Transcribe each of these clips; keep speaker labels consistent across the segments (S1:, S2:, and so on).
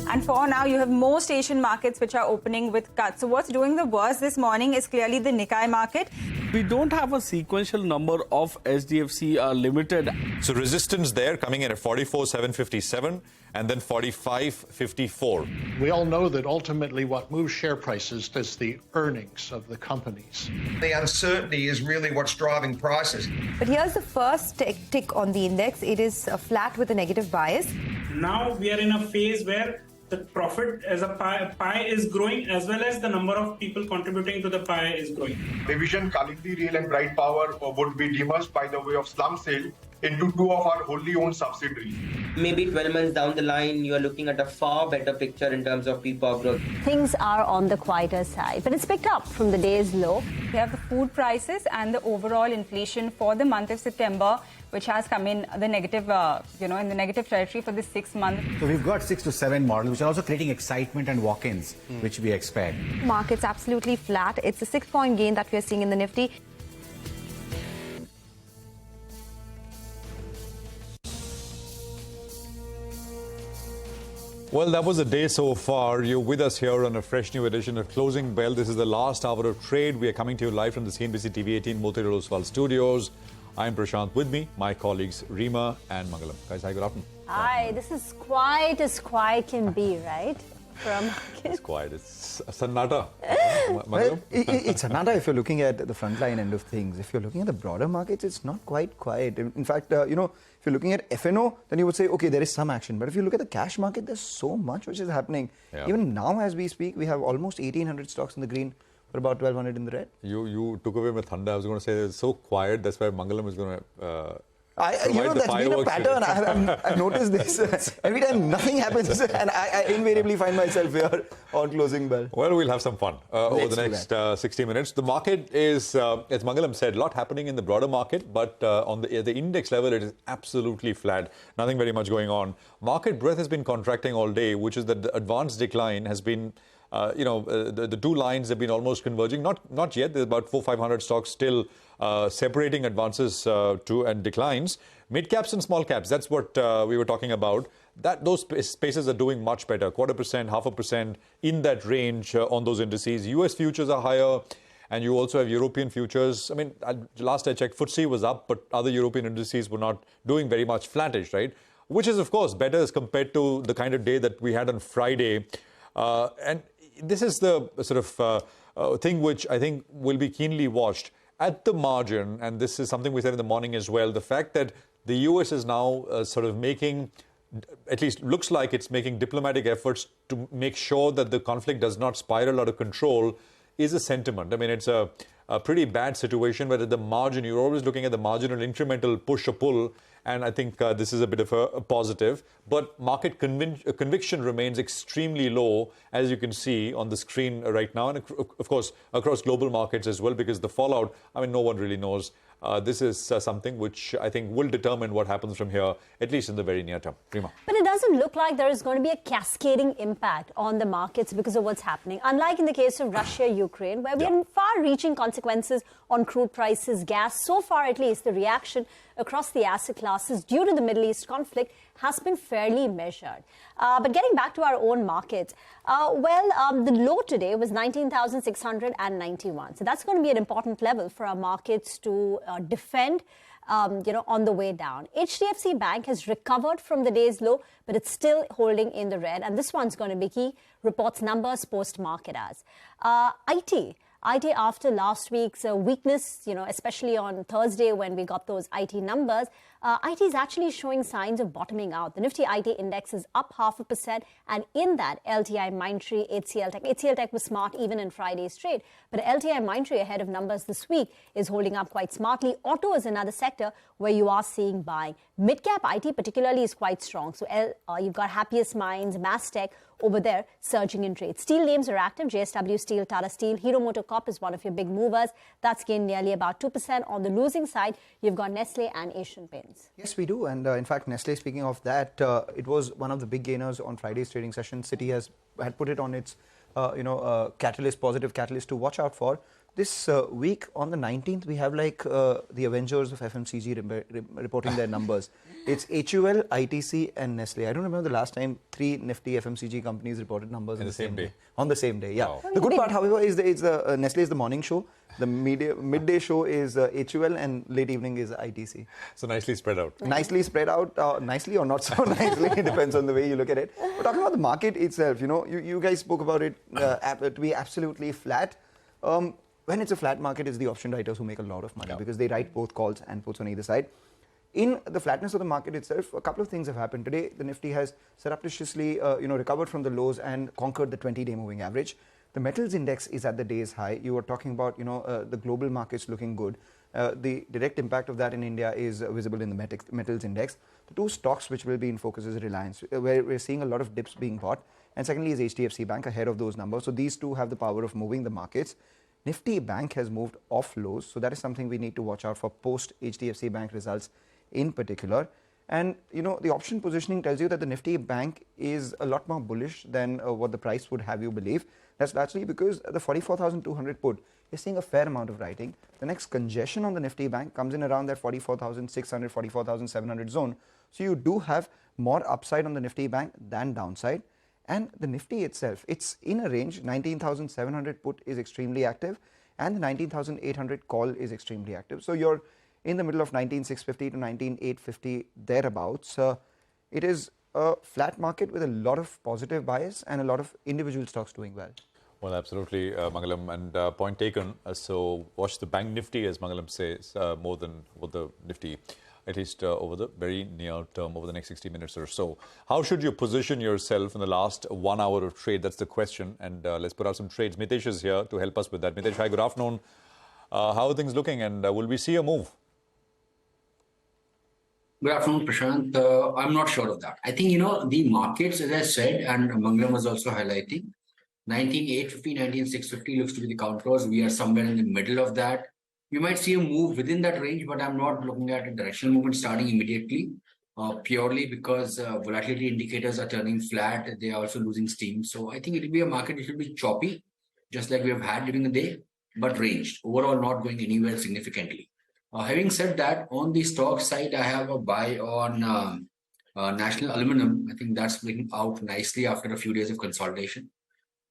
S1: And for now, you have most Asian markets which are opening with cuts. So what's doing the worst this morning is clearly the Nikkei market.
S2: We don't have a sequential number of SDFC Limited.
S3: So resistance there coming in at 44,757 and then 45.54.
S4: We all know that ultimately what moves share prices is the earnings of the companies.
S5: The uncertainty is really what's driving prices.
S6: But here's the first tick on the index. It is flat with a negative bias.
S7: Now we are in a phase where the profit as a pie is growing, as well as the number of people contributing to the pie is growing.
S8: Division Kalindi Rail and Bright Power would be demerged by the way of slum sale into two of our wholly owned subsidiaries.
S9: Maybe 12 months down the line, you are looking at a far better picture in terms of PPOP growth.
S10: Things are on the quieter side, but it's picked up from the day's low.
S1: We have the food prices and the overall inflation for the month of September, which has come in the negative, in the negative territory for the 6 month.
S11: So we've got 6 to 7 models, which are also creating excitement and walk-ins, which we expect.
S6: Market's absolutely flat. It's a 6-point gain that we're seeing in the Nifty.
S3: Well, that was the day so far. You're with us here on a fresh new edition of Closing Bell. This is the last hour of trade. We are coming to you live from the CNBC TV18 Motilal Oswal studios. I'm Prashant. With me, my colleagues Reema and Mangalam. Guys, hi, good afternoon.
S10: Hi, this is quiet as quiet can be, right? From
S3: It's quiet. It's a Sannata.
S12: Well, it's Sannata if you're looking at the frontline end of things. If you're looking at the broader markets, it's not quite quiet. In fact, if you're looking at FNO, then you would say, okay, there is some action. But if you look at the cash market, there's so much which is happening. Yeah. Even now, as we speak, we have almost 1,800 stocks in the green. For about 1,200 in the red.
S3: You took away my thunder. I was going to say it's so quiet. That's why Mangalam is going to.
S12: That's been a pattern. I've noticed this. Every time nothing happens, and I invariably find myself here on Closing Bell.
S3: Well, we'll have some fun over the next 60 minutes. The market is, as Mangalam said, a lot happening in the broader market, but on the index level, it is absolutely flat. Nothing very much going on. Market breadth has been contracting all day, which is that the advanced decline has been. The two lines have been almost converging. Not yet. There's about 400-500 stocks still separating advances and declines. Mid caps and small caps. That's what we were talking about. Those spaces are doing much better. 0.25%, 0.5% in that range on those indices. US futures are higher. And you also have European futures. I mean, last I checked, FTSE was up, but other European indices were not doing very much, flattish, right? Which is, of course, better as compared to the kind of day that we had on Friday. And this is the sort of thing which I think will be keenly watched. At the margin, and this is something we said in the morning as well, the fact that the US is now sort of making, at least looks like it's making diplomatic efforts to make sure that the conflict does not spiral out of control is a sentiment. I mean, it's a pretty bad situation, but at the margin, you're always looking at the marginal incremental push or pull. And I think this is a bit of a positive. But market conviction remains extremely low, as you can see on the screen right now. And of course, across global markets as well, because the fallout, I mean, no one really knows. This is something which I think will determine what happens from here, at least in the very near term. Reema.
S10: But it doesn't look like there is going to be a cascading impact on the markets because of what's happening. Unlike in the case of Russia-Ukraine, where we had far-reaching consequences on crude prices, gas. So far, at least, the reaction across the asset classes due to the Middle East conflict has been fairly measured. But getting back to our own markets, the low today was 19,691. So that's going to be an important level for our markets to defend, on the way down. HDFC Bank has recovered from the day's low, but it's still holding in the red. And this one's going to be key. Reports numbers post-market as. IT after last week's weakness, especially on Thursday when we got those IT numbers, IT is actually showing signs of bottoming out. The Nifty IT index is up 0.5%, and in that, LTI, Mindtree, HCL Tech. HCL Tech was smart even in Friday's trade, but LTI, Mindtree ahead of numbers this week is holding up quite smartly. Auto is another sector where you are seeing buying. Midcap IT particularly is quite strong. So you've got Happiest Minds, Mastech over there surging in trade. Steel names are active. JSW Steel, Tata Steel, Hero MotoCorp is one of your big movers. That's gained nearly about 2%. On the losing side, you've got Nestle and Asian Paints.
S12: Yes, we do. And in fact, Nestle, speaking of that, it was one of the big gainers on Friday's trading session. Citi had put it on its positive catalyst to watch out for. this week on the 19th, we have like the Avengers of FMCG reporting their numbers. It's HUL, ITC and Nestle. I don't remember the last time 3 Nifty FMCG companies reported numbers on the same day. On the same day, yeah. Wow. The good part, however, is Nestle is the morning show. The midday show is HUL and late evening is ITC.
S3: So nicely spread out.
S12: Nicely spread out, nicely or not so nicely, it depends on the way you look at it. But talking about the market itself, you know, you guys spoke about it to be absolutely flat. When it's a flat market, it's the option writers who make a lot of money because they write both calls and puts on either side. In the flatness of the market itself, a couple of things have happened. Today, the Nifty has surreptitiously recovered from the lows and conquered the 20-day moving average. The metals index is at the day's high. You were talking about, the global markets looking good. The direct impact of that in India is visible in the metals index. The 2 stocks which will be in focus is Reliance, where we're seeing a lot of dips being bought. And secondly is HDFC Bank ahead of those numbers. So these two have the power of moving the markets. Nifty Bank has moved off lows. So that is something we need to watch out for post HDFC Bank results in particular. And, the option positioning tells you that the Nifty Bank is a lot more bullish than what the price would have you believe. That's largely because the 44,200 put is seeing a fair amount of writing. The next congestion on the Nifty Bank comes in around that 44,600, 44,700 zone. So you do have more upside on the Nifty Bank than downside. And the Nifty itself, it's in a range. 19,700 put is extremely active and the 19,800 call is extremely active. So you're in the middle of 19,650 to 19,850 thereabouts. It is a flat market with a lot of positive bias and a lot of individual stocks doing well.
S3: Well, absolutely, Mangalam, and point taken. So watch the Bank Nifty, as Mangalam says, more than what the Nifty, at least over the very near term, over the next 60 minutes or so. How should you position yourself in the last 1 hour of trade? That's the question. And let's put out some trades. Mitesh is here to help us with that. Mitesh, hi, good afternoon. How are things looking, and will we see a move?
S13: Good afternoon, Prashant. I'm not sure of that. I think, the markets, as I said, and Mangalam was also highlighting, 19,850, 19,650 looks to be the counters. We are somewhere in the middle of that. We might see a move within that range, but I'm not looking at a directional movement starting immediately, purely because volatility indicators are turning flat. They are also losing steam. So I think it will be a market which will be choppy, just like we have had during the day, but ranged. Overall, not going anywhere significantly. Having said that, on the stock side, I have a buy on National Aluminum. I think that's breaking out nicely after a few days of consolidation.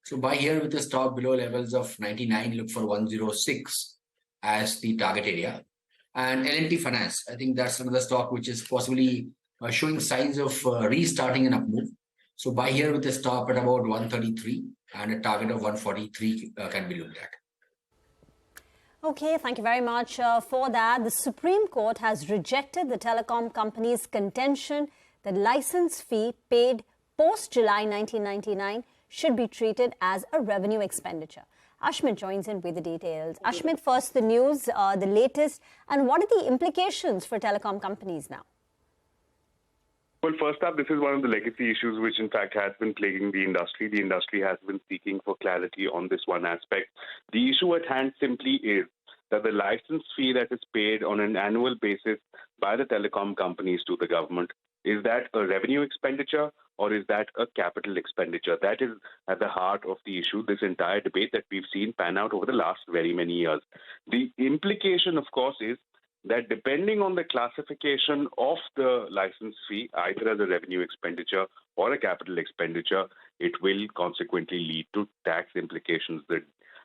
S13: So buy here with a stop below levels of 99, look for 106 as the target area. And L&T Finance, I think that's another stock which is possibly showing signs of restarting an up move. So buy here with a stop at about 133 and a target of 143 can be looked at.
S10: Okay, thank you very much for that. The Supreme Court has rejected the telecom company's contention that license fee paid post-July 1999 should be treated as a revenue expenditure. Ashmit joins in with the details. Ashmit, first the news, the latest, and what are the implications for telecom companies now?
S14: Well, first up, this is one of the legacy issues which, in fact, has been plaguing the industry. The industry has been seeking for clarity on this one aspect. The issue at hand simply is that the license fee that is paid on an annual basis by the telecom companies to the government, is that a revenue expenditure or is that a capital expenditure? That is at the heart of the issue, this entire debate that we've seen pan out over the last very many years. The implication, of course, is that depending on the classification of the license fee, either as a revenue expenditure or a capital expenditure, it will consequently lead to tax implications.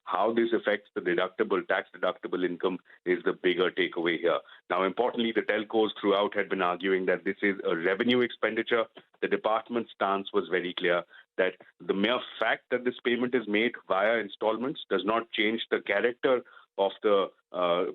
S14: How this affects the tax-deductible income is the bigger takeaway here. Now, importantly, the telcos throughout had been arguing that this is a revenue expenditure. The department's stance was very clear that the mere fact that this payment is made via installments does not change the character of the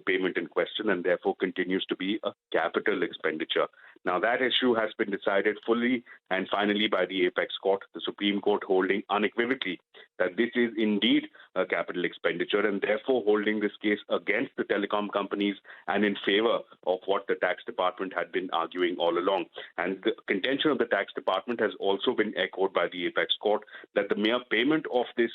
S14: payment in question and therefore continues to be a capital expenditure. Now, that issue has been decided fully and finally by the Apex Court, the Supreme Court holding unequivocally that this is indeed a capital expenditure and therefore holding this case against the telecom companies and in favor of what the tax department had been arguing all along. And the contention of the tax department has also been echoed by the Apex Court that the mere payment of this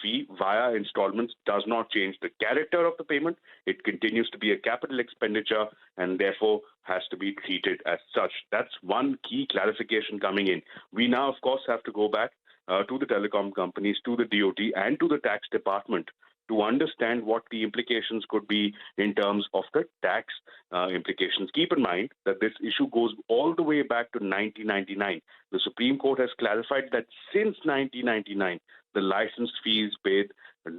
S14: fee via installments does not change the character of the payment. It continues to be a capital expenditure and therefore has to be treated as such. That's one key clarification coming in. We now, of course, have to go back to the telecom companies, to the DOT and to the tax department to understand what the implications could be in terms of the tax implications. Keep in mind that this issue goes all the way back to 1999. The Supreme Court has clarified that since 1999, the license fees paid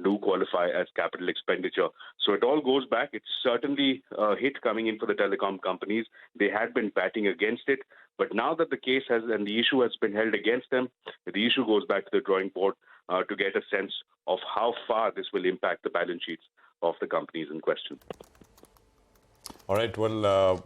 S14: do qualify as capital expenditure. So it all goes back. It's certainly a hit coming in for the telecom companies. They had been batting against it. But now that the case has and the issue has been held against them, the issue goes back to the drawing board to get a sense of how far this will impact the balance sheets of the companies in question.
S3: All right. Well,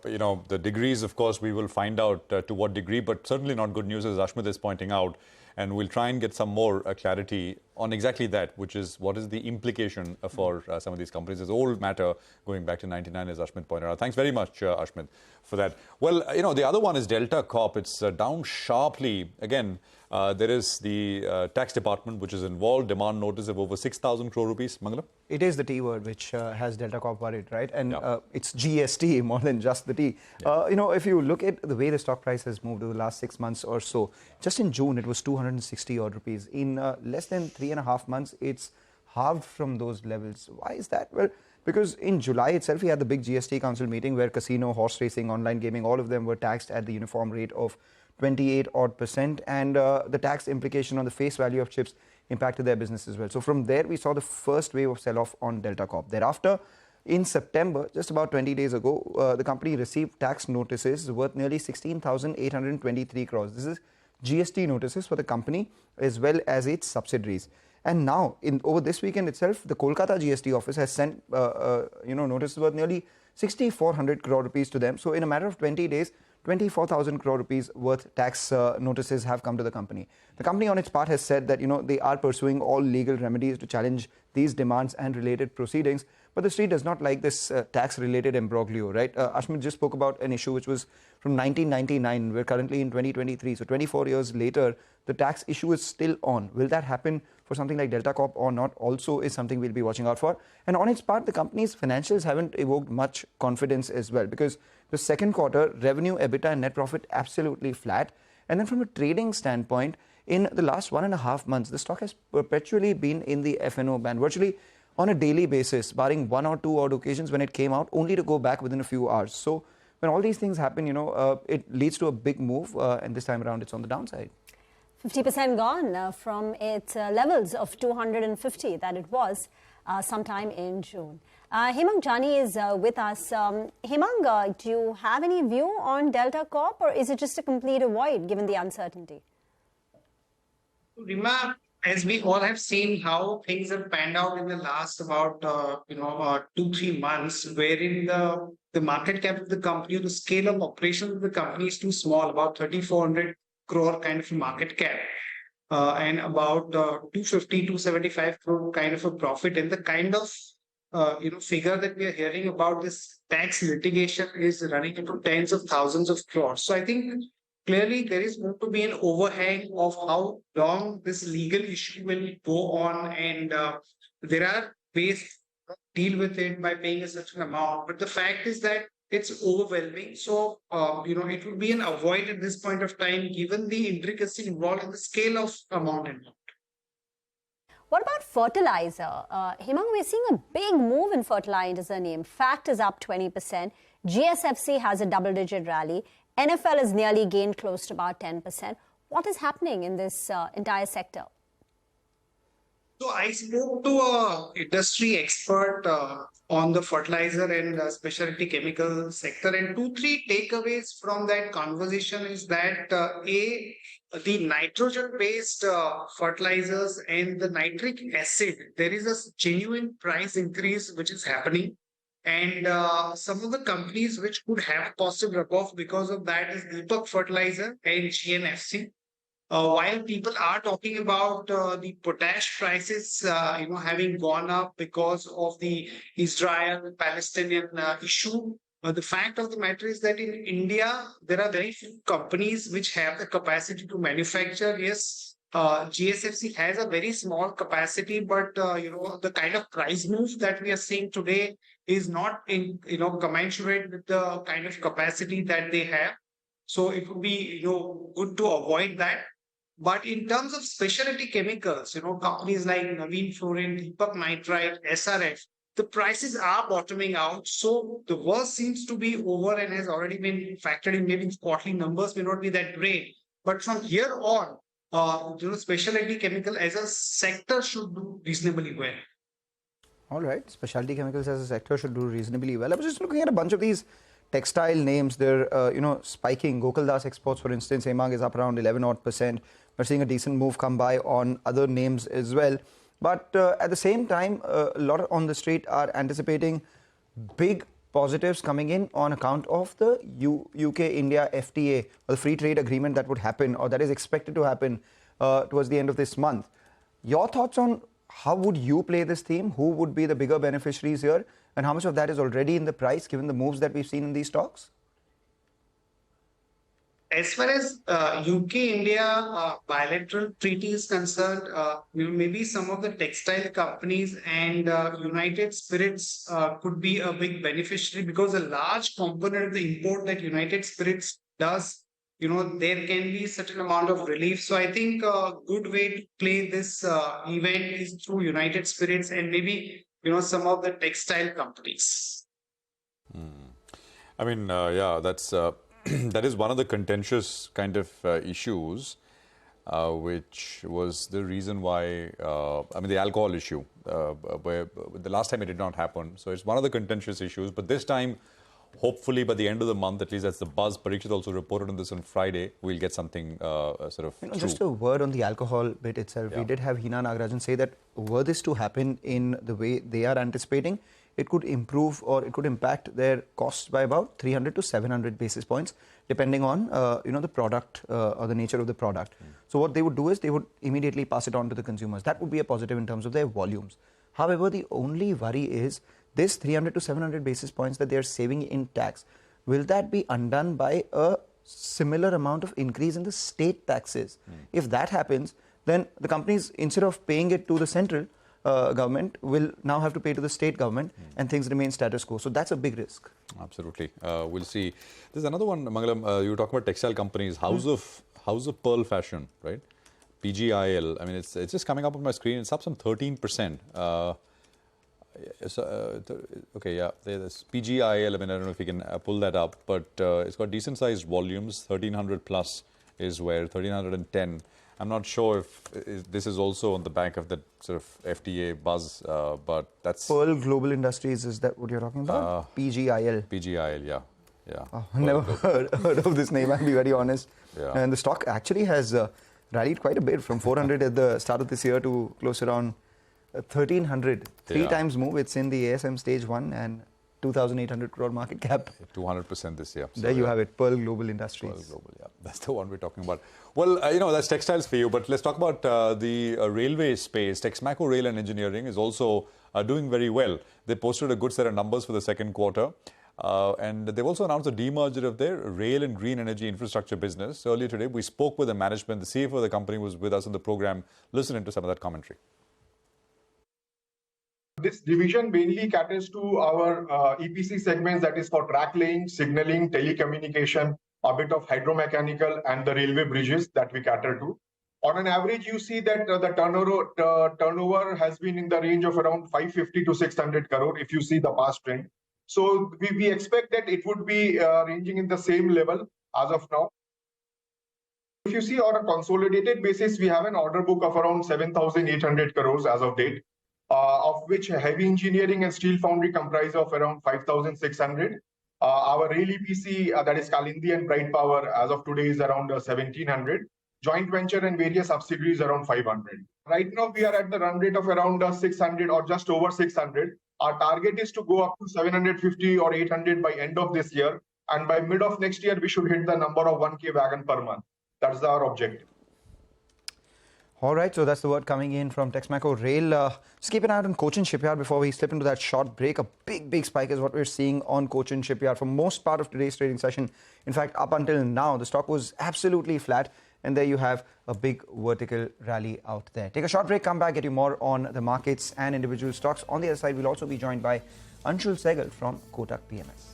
S3: the degrees, of course, we will find out to what degree, but certainly not good news, as Ashmit is pointing out. And we'll try and get some more clarity on exactly that, which is what is the implication for some of these companies. It's an old matter going back to 99, as Ashmit pointed out. Thanks very much, Ashmit, for that. Well, the other one is Delta Corp. It's down sharply. Again, there is the tax department, which is involved. Demand notice of over 6,000 crore rupees. Mangalam?
S12: It is the T word which has Delta Corp worried, right? And it's GST more than just the T. If you look at the way the stock price has moved over the last 6 months or so, just in June, it was 260 odd rupees. In less than 3.5 months, it's halved from those levels. Why is that? Well, because in July itself, we had the big GST Council meeting where casino, horse racing, online gaming, all of them were taxed at the uniform rate of 28 odd %. And the tax implication on the face value of chips impacted their business as well. So from there, we saw the first wave of sell-off on Delta Corp. Thereafter, in September, just about 20 days ago, the company received tax notices worth nearly 16,823 crores. This is GST notices for the company as well as its subsidiaries. And now, over this weekend itself, the Kolkata GST office has sent notices worth nearly 6,400 crore rupees to them. So in a matter of 20 days, 24,000 crore rupees worth tax notices have come to the company. The company on its part has said that they are pursuing all legal remedies to challenge these demands and related proceedings. But the street does not like this tax-related imbroglio, right? Ashmit just spoke about an issue which was from 1999. We're currently in 2023. So 24 years later, the tax issue is still on. Will that happen for something like Delta Corp or not also is something we'll be watching out for. And on its part, the company's financials haven't evoked much confidence as well, because the second quarter, revenue, EBITDA and net profit absolutely flat. And then from a trading standpoint, in the last 1.5 months, the stock has perpetually been in the F&O band, virtually on a daily basis, barring 1 or 2 odd occasions when it came out, only to go back within a few hours. So when all these things happen, it leads to a big move, and this time around it's on the downside.
S10: 50% gone from its levels of 250 that it was sometime in June. Hemang Jani is with us. Hemang, do you have any view on Delta Corp, or is it just a complete avoid given the uncertainty?
S15: Rima, as we all have seen how things have panned out in the last about 2-3 months, wherein the market cap of the company, the scale of operations of the company is too small, about 3,400 crore kind of a market cap, and about 250-275 crore kind of a profit, and the kind of figure that we are hearing about this tax litigation is running into tens of thousands of crores. So I think clearly there is going to be an overhang of how long this legal issue will go on, and there are ways to deal with it by paying a certain amount. But the fact is that it's overwhelming. So, it would be an avoid at this point of time, given the intricacy involved and the scale of amount involved.
S10: What about fertilizer? Hemang, we're seeing a big move in fertilizer name. Fact is up 20%. GSFC has a double-digit rally. NFL has nearly gained close to about 10%. What is happening in this entire sector?
S15: So I spoke to an industry expert on the fertilizer and specialty chemical sector, and 2-3 takeaways from that conversation is that the nitrogen-based fertilizers and the nitric acid, there is a genuine price increase which is happening. And some of the companies which could have possible rub-off because of that is Deepak Fertilizer and GNFC. While people are talking about the potash prices, having gone up because of the Israel-Palestinian issue, the fact of the matter is that in India, there are very few companies which have the capacity to manufacture. Yes, GSFC has a very small capacity, but the kind of price move that we are seeing today is not in commensurate with the kind of capacity that they have. So it would be good to avoid that. But in terms of specialty chemicals, companies like Navin Fluorine, Deepak Nitrite, SRF, the prices are bottoming out. So the worst seems to be over and has already been factored in. Maybe quarterly numbers may not be that great. But from here on, specialty chemical as a sector should do reasonably well.
S12: All right, specialty chemicals as a sector should do reasonably well. I was just looking at a bunch of these textile names. They're spiking. Gokaldas Exports, for instance, Hemang is up around 11%. We're seeing a decent move come by on other names as well. But at the same time, a lot on the street are anticipating big positives coming in on account of the UK-India FTA, or the free trade agreement that would happen, or that is expected to happen towards the end of this month. Your thoughts on how would you play this theme? Who would be the bigger beneficiaries here? And how much of that is already in the price, given the moves that we've seen in these stocks?
S15: As far as UK-India bilateral treaty is concerned, maybe some of the textile companies and United Spirits could be a big beneficiary, because a large component of the import that United Spirits does, there can be certain amount of relief. So I think a good way to play this event is through United Spirits and maybe, some of the textile companies.
S3: I mean, yeah, that's... that is one of the contentious kind of issues, which was the reason why, the alcohol issue, where the last time it did not happen. So it's one of the contentious issues. But this time, hopefully by the end of the month, at least that's the buzz. Parikshit also reported on this on Friday. We'll get something
S12: just a word on the alcohol bit itself. Yeah. We did have Hina Nagarajan say that were this to happen in the way they are anticipating, it could improve or it could impact their costs by about 300 to 700 basis points, depending on the product or the nature of the product. So what they would do is they would immediately pass it on to the consumers. That would be a positive in terms of their volumes. However, the only worry is this 300 to 700 basis points that they are saving in tax. Will that be undone by a similar amount of increase in the state taxes? If that happens, then the companies, instead of paying it to the central government, will now have to pay to the state government, and things remain status quo. So that's a big risk.
S3: Absolutely. We'll see. There's another one, Mangalam. You were talking about textile companies, House of Pearl Fashion, right? PGIL. I mean, it's just coming up on my screen. It's up some 13%. Okay, yeah. There's PGIL. I mean, I don't know if you can pull that up, but it's got decent sized volumes. 1300 plus is where 1310. I'm not sure if this is also on the back of that sort of FTA buzz, but that's...
S12: Pearl Global Industries, is that what you're talking about? PGIL.
S3: PGIL, yeah.
S12: Never heard of this name, I'll be very honest.
S3: Yeah.
S12: And the stock actually has rallied quite a bit from 400 at the start of this year to close around 1300. Three times move. It's in the ASM stage 1 and 2,800 crore market cap.
S3: 200% this year.
S12: So there you have it, Pearl Global Industries.
S3: Pearl Global, yeah. That's the one we're talking about. Well, that's textiles for you, but let's talk about the railway space. Texmaco Rail and Engineering is also doing very well. They posted a good set of numbers for the second quarter. And they've also announced the demerger of their rail and green energy infrastructure business. Earlier today, we spoke with the management. The CFO of the company was with us in the program. Listen into some of that commentary.
S8: This division mainly caters to our EPC segments, that is for track laying, signaling, telecommunication, a bit of hydromechanical, and the railway bridges that we cater to. On an average, you see that the turnover has been in the range of around 550 to 600 crore if you see the past trend. So we expect that it would be ranging in the same level as of now. If you see on a consolidated basis, we have an order book of around 7,800 crores as of date, of which heavy engineering and steel foundry comprise of around 5,600. Our rail EPC, that is Kalindi and Bright Power, as of today is around 1,700. Joint venture and various subsidiaries around 500. Right now, we are at the run rate of around 600 or just over 600. Our target is to go up to 750 or 800 by end of this year. And by mid of next year, we should hit the number of 1K wagon per month. That's our objective.
S12: All right, so that's the word coming in from Texmaco Rail. Just keep an eye out on Cochin Shipyard before we slip into that short break. A big spike is what we're seeing on Cochin Shipyard for most part of today's trading session. In fact, up until now, the stock was absolutely flat. And there you have a big vertical rally out there. Take a short break, come back, get you more on the markets and individual stocks. On the other side, we'll also be joined by Anshul Sehgal from Kotak PMS.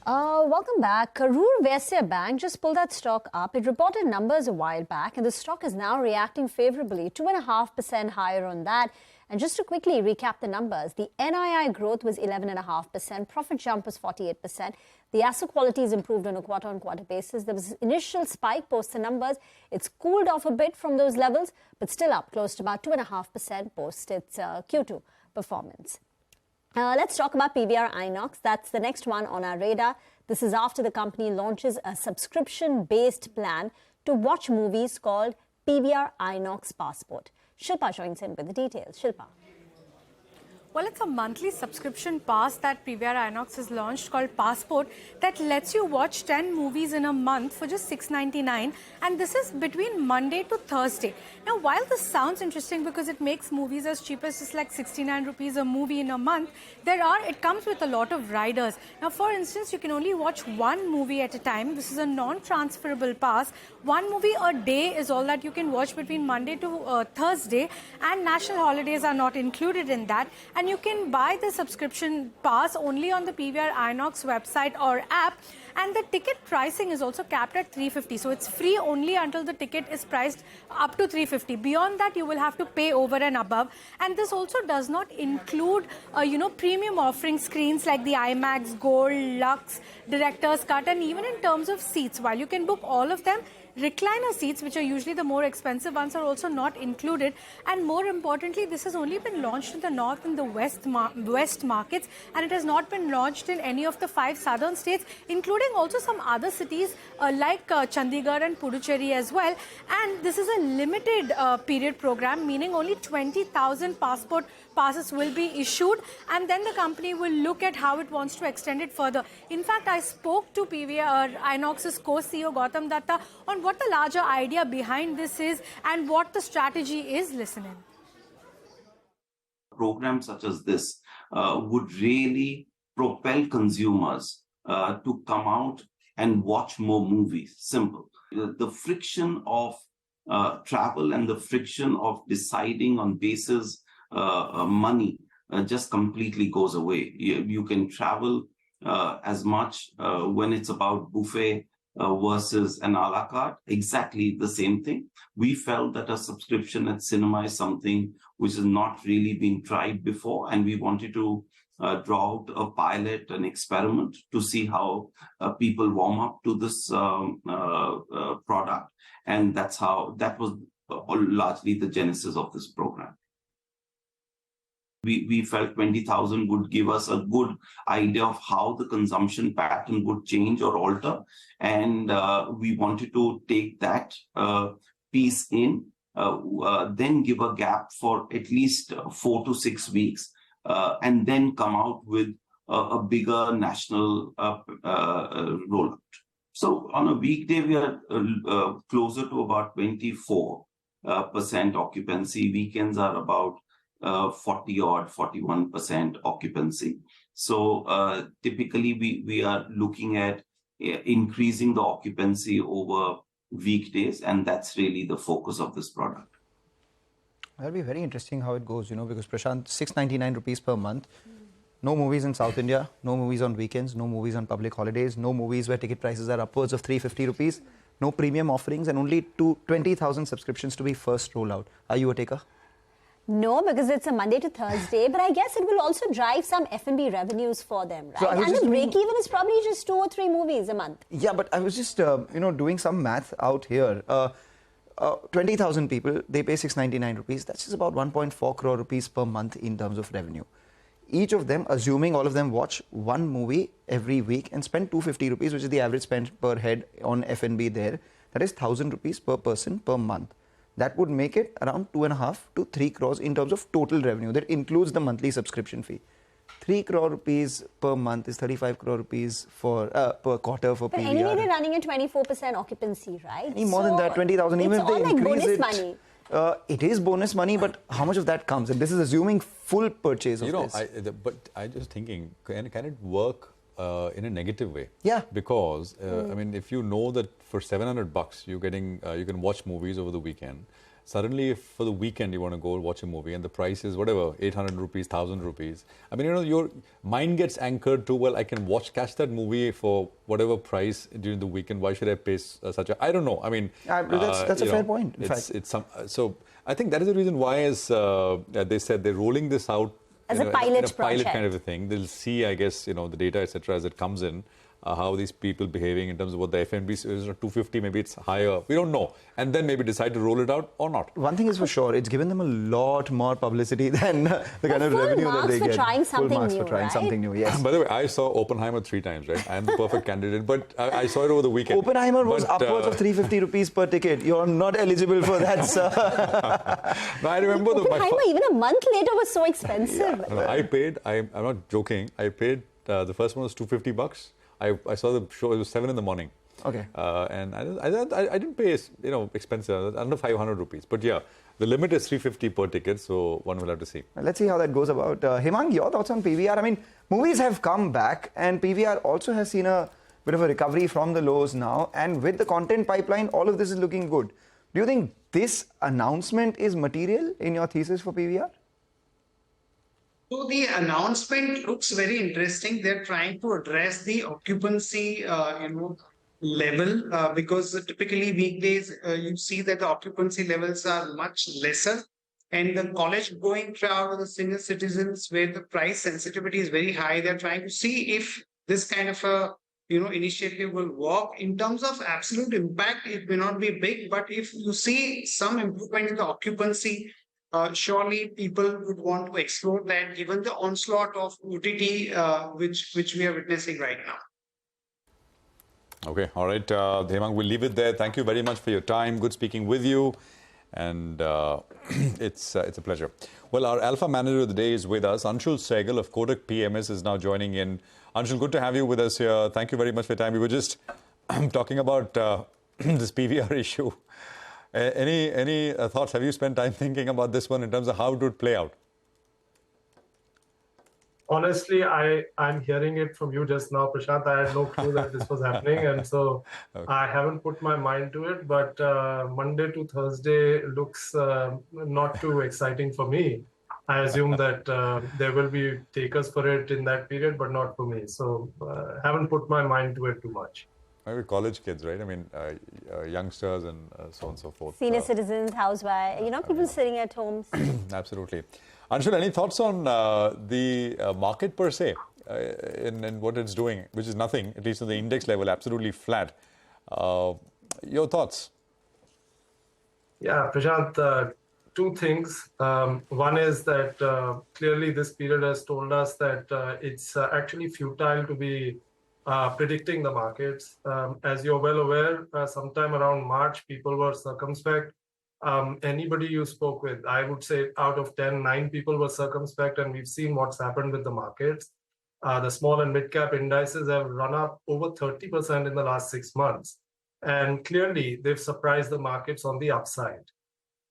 S10: Welcome back. Karur Vysya Bank just pulled that stock up. It reported numbers a while back, and the stock is now reacting favorably, 2.5% higher on that. And just to quickly recap the numbers, the NII growth was 11.5%, profit jump was 48%. The asset quality is improved on a quarter-on-quarter basis. There was an initial spike post the numbers. It's cooled off a bit from those levels, but still up close to about 2.5% post its Q2 performance. Let's talk about PVR Inox. That's the next one on our radar. This is after the company launches a subscription-based plan to watch movies called PVR Inox Passport. Shilpa joins in with the details. Shilpa.
S16: Well, it's a monthly subscription pass that PVR Inox has launched called Passport that lets you watch 10 movies in a month for just $6.99, and this is between Monday to Thursday. Now, while this sounds interesting because it makes movies as cheap as just like 69 rupees a movie in a month, it comes with a lot of riders. Now, for instance, you can only watch one movie at a time. This is a non-transferable pass. One movie a day is all that you can watch between Monday to Thursday, and national holidays are not included in that. And you can buy the subscription pass only on the PVR Inox website or app. And the ticket pricing is also capped at 350. So it's free only until the ticket is priced up to 350. Beyond that, you will have to pay over and above. And this also does not include, premium offering screens like the IMAX, Gold, Lux, Director's Cut, and even in terms of seats. While you can book all of them, recliner seats, which are usually the more expensive ones, are also not included. And more importantly, this has only been launched in the north and the west markets, and it has not been launched in any of the 5 southern states, including also some other cities like Chandigarh and Puducherry as well. And this is a limited period program, meaning only 20,000 passes will be issued, and then the company will look at how it wants to extend it further. In fact, I spoke to PVR Inox's co-CEO Gautam Datta on what the larger idea behind this is and what the strategy is. Listen in.
S17: Programs such as this would really propel consumers to come out and watch more movies. Simple. The friction of travel and the friction of deciding on basis money just completely goes away. You can travel as much when it's about buffet versus an a la carte, exactly the same thing. We felt that a subscription at cinema is something which has not really been tried before, and we wanted to draw out a pilot, an experiment to see how people warm up to this product. And that was largely the genesis of this program. We felt 20,000 would give us a good idea of how the consumption pattern would change or alter. And we wanted to take that piece in, then give a gap for at least 4 to 6 weeks, and then come out with a bigger national rollout. So on a weekday, we are closer to about 24% occupancy. Weekends are about 41% occupancy. So typically we are looking at increasing the occupancy over weekdays, and that's really the focus of this product.
S12: That'll be very interesting how it goes, because Prashant, 699 rupees per month, no movies in South India, no movies on weekends, no movies on public holidays, no movies where ticket prices are upwards of 350 rupees, no premium offerings, and only 20,000 subscriptions to be first rollout. Are you a taker?
S10: No, because it's a Monday to Thursday, but I guess it will also drive some F&B revenues for them, right?
S12: So
S10: and the break-even is probably just 2 or 3 movies a month.
S12: Yeah, but I was just, doing some math out here. 20,000 people, they pay 699 rupees. That's just about 1.4 crore rupees per month in terms of revenue. Each of them, assuming all of them watch one movie every week and spend 250 rupees, which is the average spend per head on F&B there, that is 1,000 rupees per person per month. That would make it around 2.5 to 3 crores in terms of total revenue. That includes the monthly subscription fee. 3 crore rupees per month is 35 crore rupees for per quarter for PVR.
S10: But anyway, they're running at 24% occupancy, right?
S12: Any more than that, 20,000. Even if they increase
S10: bonus
S12: it,
S10: money.
S12: It is bonus money, but how much of that comes? And this is assuming full purchase of this.
S3: But I'm just thinking, can it work in a negative way?
S12: Yeah.
S3: Because I mean, if you know that for $700 you're getting you can watch movies over the weekend. Suddenly, if for the weekend you want to go watch a movie and the price is whatever, 800 rupees, 1,000 rupees. I mean, your mind gets anchored to, well, I can catch that movie for whatever price during the weekend. Why should I pay such a, I don't know. I mean,
S12: that's a fair point, in fact.
S3: So I think that is the reason why, as they said, they're rolling this out
S10: as a pilot
S3: pilot kind of a thing. They'll see, I guess, the data, etc., as it comes in. How these people behaving in terms of what the FNB is, 250, maybe it's higher. We don't know. And then maybe decide to roll it out or not.
S12: One thing is for sure, it's given them a lot more publicity than the kind of revenue that they get.
S10: Trying something
S12: full marks
S10: new,
S12: for trying something new, yes.
S3: By the way, I saw Oppenheimer 3 times, right? I am the perfect candidate, but I saw it over the weekend.
S12: Oppenheimer was upwards of 350 rupees per ticket. You're not eligible for that, sir.
S3: No, I remember
S10: Oppenheimer, even a month later, was so expensive.
S3: Yeah. No, I paid, I'm not joking, I paid, the first one was $250. I saw the show, it was 7 in the morning.
S12: Okay.
S3: And I didn't pay, expensive, under 500 rupees. But yeah, the limit is 350 per ticket, so one will have to see.
S12: Let's see how that goes about. Hemang, your thoughts on PVR? I mean, movies have come back and PVR also has seen a bit of a recovery from the lows now. And with the content pipeline, all of this is looking good. Do you think this announcement is material in your thesis for PVR?
S15: So the announcement looks very interesting. They're trying to address the occupancy, level because typically weekdays you see that the occupancy levels are much lesser, and the college-going crowd or the senior citizens where the price sensitivity is very high. They're trying to see if this kind of a initiative will work. In terms of absolute impact, it may not be big, but if you see some improvement in the occupancy, surely people would want to explore that given the onslaught of OTT which we are witnessing right now.
S3: Okay, all right. Hemang, we'll leave it there. Thank you very much for your time. Good speaking with you. And it's a pleasure. Well, our Alpha Manager of the day is with us. Anshul Sehgal of Kotak PMS is now joining in. Anshul, good to have you with us here. Thank you very much for your time. We were just talking about this PVR issue. Any thoughts? Have you spent time thinking about this one in terms of how it would play out?
S18: Honestly, I'm hearing it from you just now, Prashant. I had no clue that this was happening, and so okay. I haven't put my mind to it. But Monday to Thursday looks not too exciting for me. I assume that there will be takers for it in that period, but not for me. So haven't put my mind to it too much.
S3: Maybe college kids, right? I mean, youngsters and so on and so forth.
S10: Senior citizens, housewives, people sitting at homes.
S3: Absolutely. Anshul, any thoughts on the market per se in what it's doing, which is nothing, at least on the index level, absolutely flat. Your thoughts?
S18: Yeah, Prashant, two things. One is that clearly this period has told us that it's actually futile to be predicting the markets. As you're well aware, sometime around March, people were circumspect. Anybody you spoke with, I would say out of 10, 9 people were circumspect, and we've seen what's happened with the markets. The small and mid-cap indices have run up over 30% in the last 6 months. And clearly, they've surprised the markets on the upside.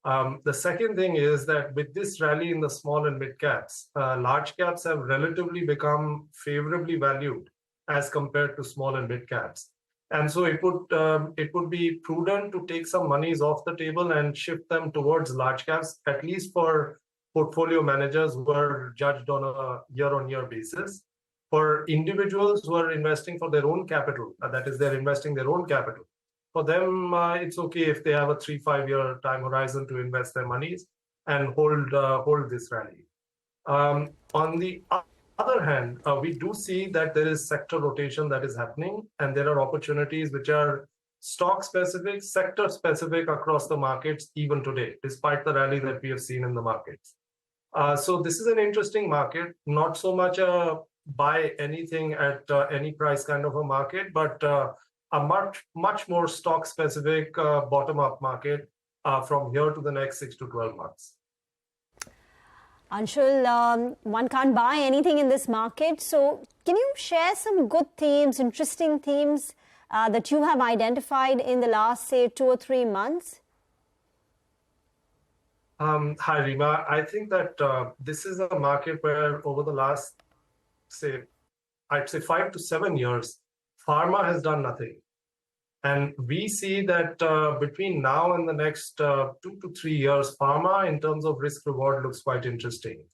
S18: The second thing is that with this rally in the small and mid-caps, large caps have relatively become favorably valued as compared to small and mid-caps. And so it would be prudent to take some monies off the table and shift them towards large caps, at least for portfolio managers who are judged on a year-on-year basis. For individuals who are investing for their own capital, that is, they're investing their own capital. For them, it's okay if they have a 3-5 year time horizon to invest their monies and hold this rally. On the other hand, we do see that there is sector rotation that is happening, and there are opportunities which are stock-specific, sector-specific across the markets even today, despite the rally that we have seen in the markets. So this is an interesting market, not so much a buy anything at any price kind of a market, but a much more stock-specific bottom-up market from here to the next 6 to 12 months.
S10: Anshul, one can't buy anything in this market. So can you share some good themes, interesting themes that you have identified in the last, say, 2 or 3 months?
S18: Hi, Rima. I think that this is a market where over the last, I'd say 5 to 7 years, pharma has done nothing. And we see that between now and the next 2 to 3 years, pharma in terms of risk reward looks quite interesting.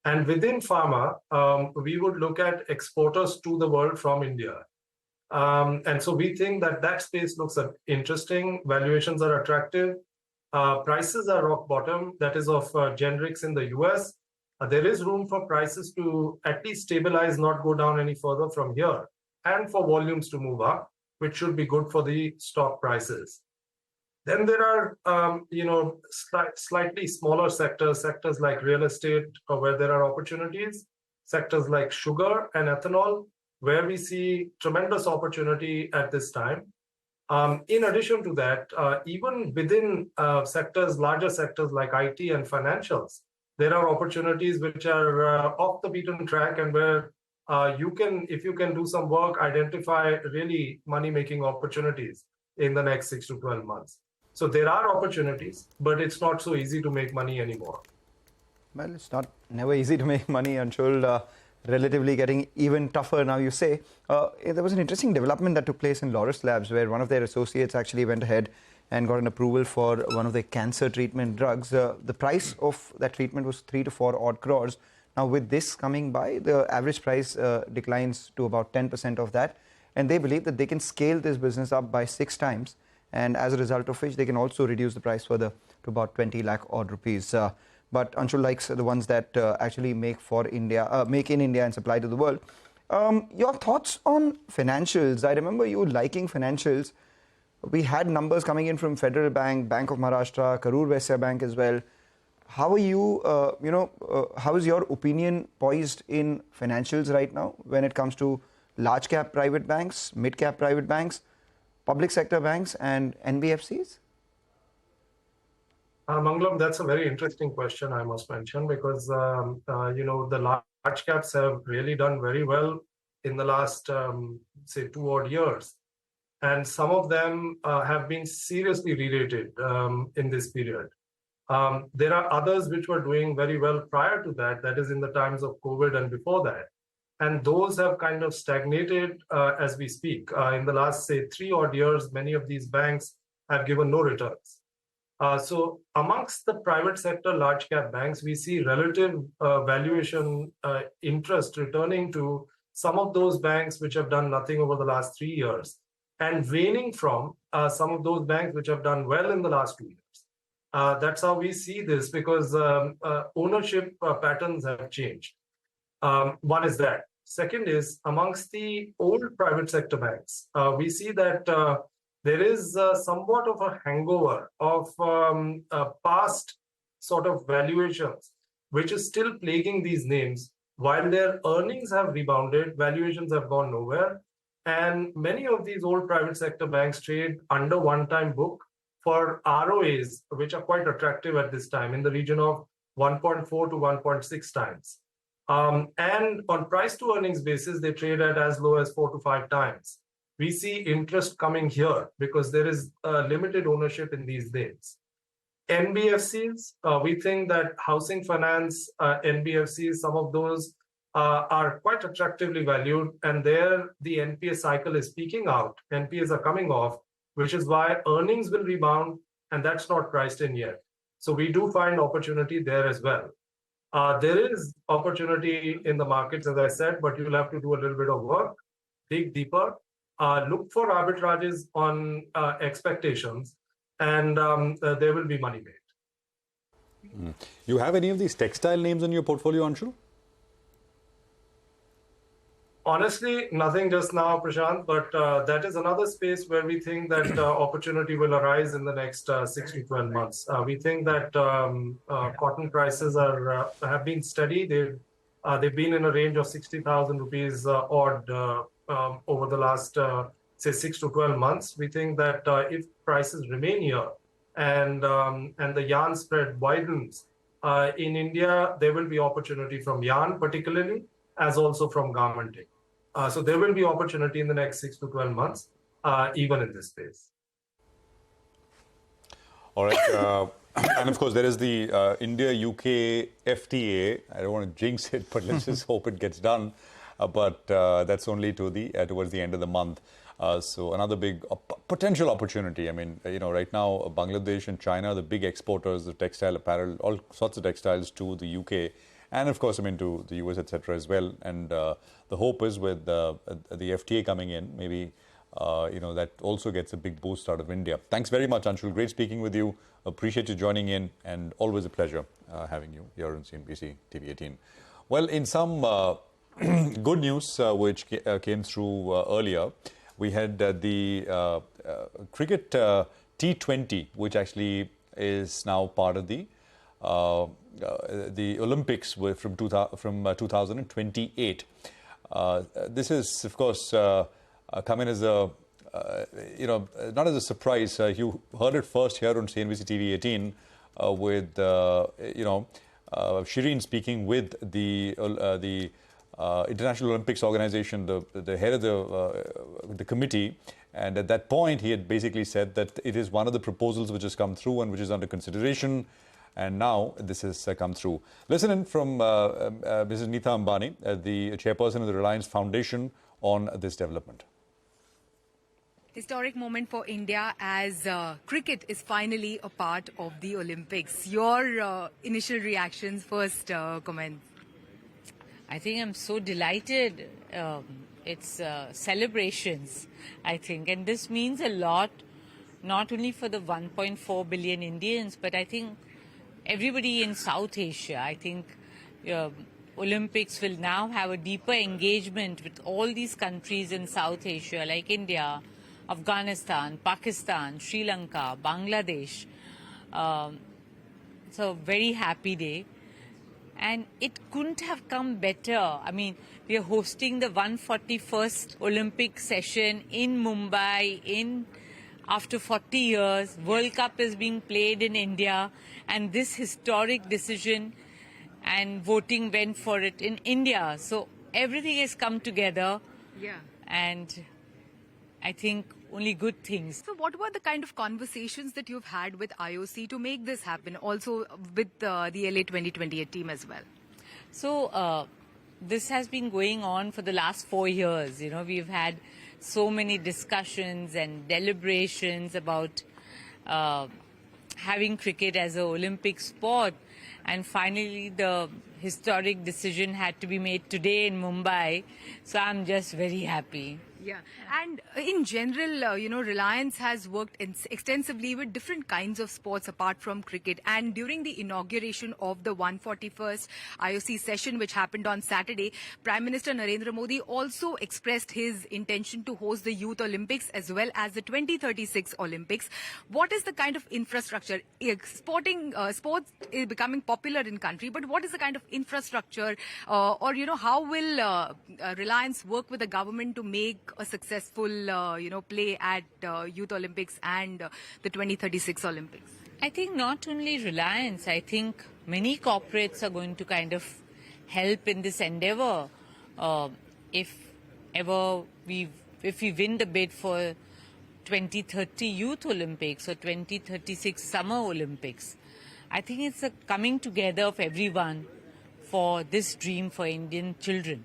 S18: And within pharma, we would look at exporters to the world from India. And so we think that that space looks interesting. Valuations are attractive. Prices are rock bottom, that is of generics in the US. There is room for prices to at least stabilize, not go down any further from here, and for volumes to move up, which should be good for the stock prices. Then there are, slightly smaller sectors like real estate, where there are opportunities, sectors like sugar and ethanol, where we see tremendous opportunity at this time. In addition to that, even within larger sectors like IT and financials, there are opportunities which are off the beaten track, and where if you can do some work, identify really money-making opportunities in the next 6 to 12 months. So there are opportunities, but it's not so easy to make money anymore.
S12: Well, it's never easy to make money, Anshul. Relatively getting even tougher now, you say. There was an interesting development that took place in Laurus Labs, where one of their associates actually went ahead and got an approval for one of their cancer treatment drugs. The price of that treatment was 3 to 4 odd crores. Now, with this coming by, the average price declines to about 10% of that. And they believe that they can scale this business up by 6 times. And as a result of which, they can also reduce the price further to about 20 lakh odd rupees. But Anshul likes the ones that actually make in India and supply to the world. Your thoughts on financials? I remember you liking financials. We had numbers coming in from Federal Bank, Bank of Maharashtra, Karur Vysya Bank as well. How are you, how is your opinion poised in financials right now when it comes to large cap private banks, mid cap private banks, public sector banks and NBFCs?
S18: Mangalam, that's a very interesting question, I must mention, because, the large caps have really done very well in the last, say, 2 odd years. And some of them have been seriously re-rated in this period. There are others which were doing very well prior to that, that is in the times of COVID and before that. And those have kind of stagnated as we speak. In the last, say, 3 odd years, many of these banks have given no returns. So amongst the private sector large cap banks, we see relative valuation interest returning to some of those banks which have done nothing over the last 3 years, and waning from some of those banks which have done well in the last 2 years. That's how we see this, because ownership patterns have changed. One is that. Second is, amongst the old private sector banks, we see that there is somewhat of a hangover of past sort of valuations, which is still plaguing these names. While their earnings have rebounded, valuations have gone nowhere. And many of these old private sector banks trade under one-time book for ROAs, which are quite attractive at this time, in the region of 1.4 to 1.6 times. And on price to earnings basis, they trade at as low as 4 to 5 times. We see interest coming here because there is limited ownership in these names. NBFCs, we think that housing finance, NBFCs, some of those are quite attractively valued, and there the NPA cycle is peaking out. NPAs are coming off, which is why earnings will rebound, and that's not priced in yet. So we do find opportunity there as well. There is opportunity in the markets, as I said, but you'll have to do a little bit of work, dig deeper, look for arbitrages on expectations, and there will be money made.
S3: You have any of these textile names in your portfolio, Anshu?
S18: Honestly, nothing just now, Prashant, but that is another space where we think that opportunity will arise in the next 6 to 12 months. We think that cotton prices have been steady. They've been in a range of 60,000 rupees odd over the last, say, 6 to 12 months. We think that if prices remain here and the yarn spread widens, in India, there will be opportunity from yarn particularly, as also from garmenting. So there will be opportunity in the next 6 to 12 months, even in this space.
S3: All right. And of course, there is the India-UK FTA. I don't want to jinx it, but let's just hope it gets done. But that's only towards the end of the month. So another big potential opportunity. I mean, right now, Bangladesh and China, the big exporters of textile apparel, all sorts of textiles to the UK. And of course, to the US, etc. as well. And the hope is with the FTA coming in, maybe, that also gets a big boost out of India. Thanks very much, Anshul. Great speaking with you. Appreciate you joining in, and always a pleasure having you here on CNBC TV18. Well, in some good news which came through earlier, we had the cricket T20, which actually is now part of the Olympics from 2028. This is, of course, come in as a, not as a surprise. You heard it first here on CNBC TV18 with, Shireen speaking with the International Olympics Organization, the head of the committee. And at that point, he had basically said that it is one of the proposals which has come through and which is under consideration. And now this has come through. Listen in from Mrs. Neeta Ambani, the chairperson of the Reliance Foundation, on this development.
S19: Historic moment for India as cricket is finally a part of the Olympics. Your initial reactions, first comments.
S20: I think I'm so delighted. It's celebrations, I think. And this means a lot, not only for the 1.4 billion Indians, but I think everybody in South Asia. I think Olympics will now have a deeper engagement with all these countries in South Asia, like India, Afghanistan, Pakistan, Sri Lanka, Bangladesh. So very happy day. And it couldn't have come better. I mean, we are hosting the 141st Olympic session in Mumbai after 40 years. World Cup is being played in India. And this historic decision and voting went for it in India. So everything has come together.
S19: Yeah.
S20: And I think only good things.
S19: So what were the kind of conversations that you've had with IOC to make this happen, also with the LA 2028 team as well?
S20: So this has been going on for the last 4 years. We've had so many discussions and deliberations about having cricket as an Olympic sport. And finally, the historic decision had to be made today in Mumbai. So I'm just very happy.
S19: Yeah. And in general, Reliance has worked extensively with different kinds of sports apart from cricket. And during the inauguration of the 141st IOC session, which happened on Saturday, Prime Minister Narendra Modi also expressed his intention to host the Youth Olympics as well as the 2036 Olympics. What is the kind of infrastructure? Sports is becoming popular in country, but what is the kind of infrastructure or how will Reliance work with the government to make a successful, play at Youth Olympics and the 2036 Olympics?
S20: I think not only Reliance, I think many corporates are going to kind of help in this endeavor. If we win the bid for 2030 Youth Olympics or 2036 Summer Olympics, I think it's a coming together of everyone for this dream for Indian children.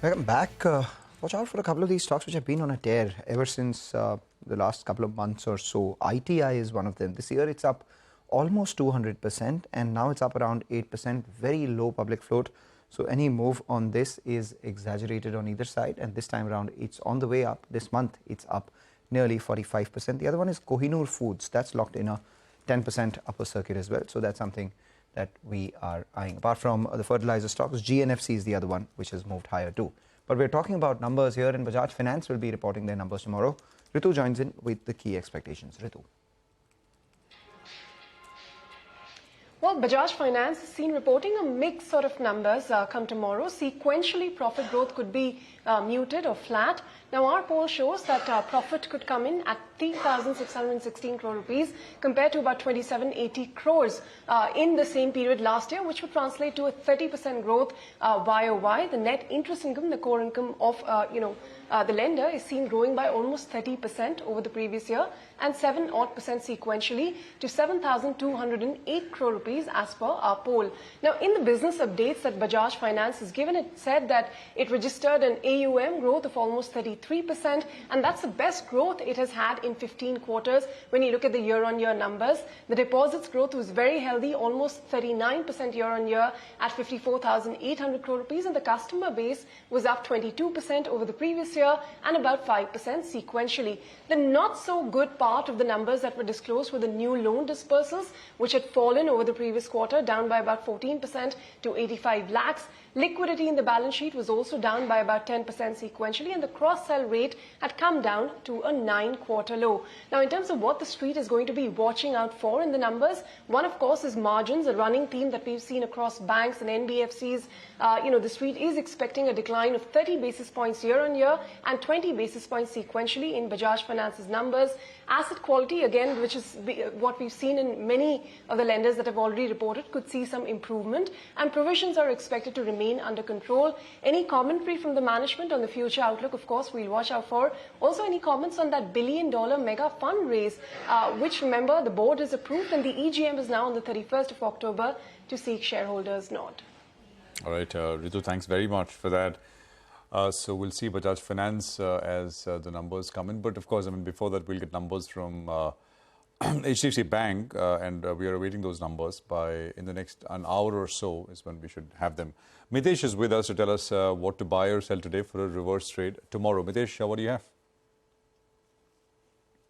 S12: Welcome back. Watch out for a couple of these stocks which have been on a tear ever since the last couple of months or so. ITI is one of them. This year it's up almost 200% and now it's up around 8%. Very low public float. So any move on this is exaggerated on either side, and this time around it's on the way up. This month it's up nearly 45%. The other one is Kohinoor Foods. That's locked in a 10% upper circuit as well. So that's something that we are eyeing. Apart from the fertilizer stocks, GNFC is the other one which has moved higher too. But we're talking about numbers here, and Bajaj Finance will be reporting their numbers tomorrow. Ritu joins in with the key expectations. Ritu.
S21: Well, Bajaj Finance is seen reporting a mixed sort of numbers come tomorrow. Sequentially, profit growth could be muted or flat. Now, our poll shows that profit could come in at 3,616 crore rupees compared to about 2,780 crores in the same period last year, which would translate to a 30% growth YOY. The net interest income, the core income of the lender, is seen growing by almost 30% over the previous year and 7% sequentially to 7,208 crore rupees as per our poll. Now, in the business updates that Bajaj Finance has given, it said that it registered an AUM growth of almost 33%, and that's the best growth it has had in 15 quarters when you look at the year-on-year numbers. The deposits growth was very healthy, almost 39% year-on-year at 54,800 crore rupees, and the customer base was up 22% over the previous year and about 5% sequentially. The not so good part of the numbers that were disclosed were the new loan dispersals, which had fallen over the previous quarter, down by about 14% to 85 lakhs. Liquidity in the balance sheet was also down by about 10% sequentially, and the cross-sell rate had come down to a 9-quarter low. Now, in terms of what the street is going to be watching out for in the numbers, one, of course, is margins, a running theme that we've seen across banks and NBFCs. The street is expecting a decline of 30 basis points year-on-year and 20 basis points sequentially in Bajaj Finance's numbers. Asset quality, again, which is what we've seen in many of the lenders that have already reported, could see some improvement, and provisions are expected to remain under control. Any commentary from the management on the future outlook, of course, we'll watch out for. Also, any comments on that $1 billion mega fundraise, which, remember, the board has approved, and the EGM is now on the 31st of October to seek shareholders' nod.
S3: All right, Ritu, thanks very much for that. So we'll see Bajaj Finance as the numbers come in. But of course, I mean, before that, we'll get numbers from HDFC Bank, and we are awaiting those numbers. In the next an hour or so is when we should have them. Mitesh is with us to tell us what to buy or sell today for a reverse trade tomorrow. Mitesh, what do you have?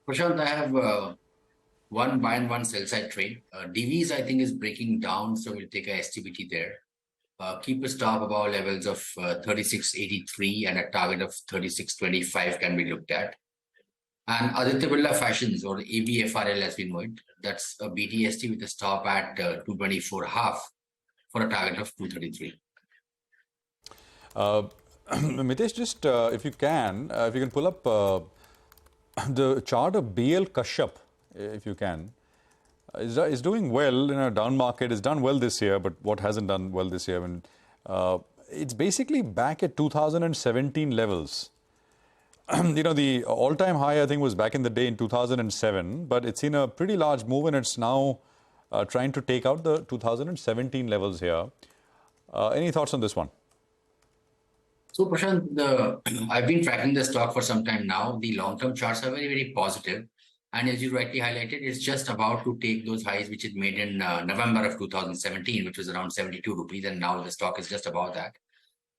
S13: Prashant, I have one buy and one sell side trade. Divis, I think, is breaking down, so we'll take a STBT there. Keep a stop above levels of 36.83 and a target of 36.25 can be looked at. And Aditya Birla Fashions, or ABFRL as we know it, that's a BTST with a stop at 224.5 for a target of 233.
S3: Mitesh, just if you can pull up the chart of BL Kashyap, if you can. Is doing well in a down market. It's done well this year, but what hasn't done well this year? I mean, it's basically back at 2017 levels. The all-time high, I think, was back in the day in 2007, but it's seen a pretty large move, and it's now trying to take out the 2017 levels here. Any thoughts on this one?
S13: So, Prashant, I've been tracking the stock for some time now. The long-term charts are very, very positive. And as you rightly highlighted, it's just about to take those highs which it made in November of 2017, which was around 72 rupees, and now the stock is just above that.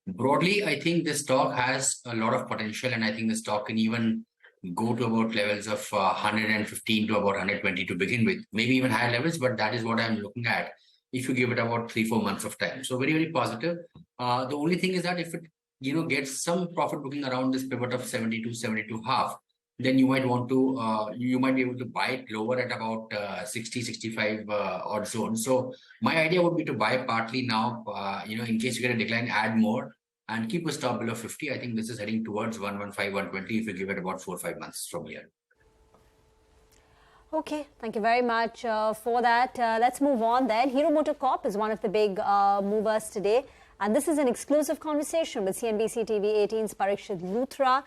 S13: Broadly, I think the stock has a lot of potential, and I think the stock can even go to about levels of 115 to about 120 to begin with, maybe even higher levels, but that is what I'm looking at if you give it about 3-4 months of time. So very, very positive. The only thing is that if it gets some profit booking around this pivot of 72, 72.5, then you might want to, you might be able to buy it lower at about 60, 65 odd zone. So my idea would be to buy partly now, in case you get a decline, add more and keep a stop below 50. I think this is heading towards 115, 120 if you give it about 4 or 5 months from here.
S10: Okay, thank you very much for that. Let's move on then. Hero MotoCorp is one of the big movers today. And this is an exclusive conversation with CNBC TV18's Parikshit Luthra,